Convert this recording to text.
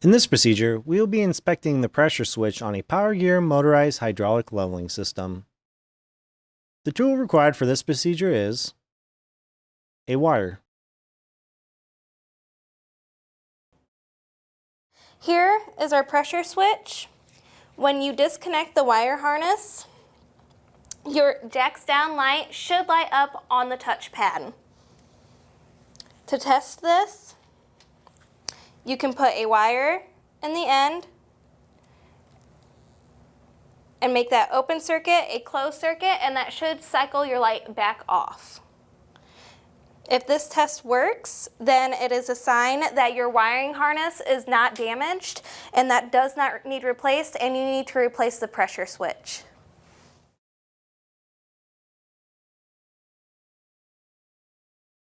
In this procedure, we will be inspecting the pressure switch on a Power Gear motorized hydraulic leveling system. The tool required for this procedure is a wire. Here is our pressure switch. When you disconnect the wire harness, your jacks down light should light up on the touchpad. To test this, you can put a wire in the end and make that open circuit a closed circuit, and that should cycle your light back off. If this test works, then it is a sign that your wiring harness is not damaged and that does not need replaced, and you need to replace the pressure switch.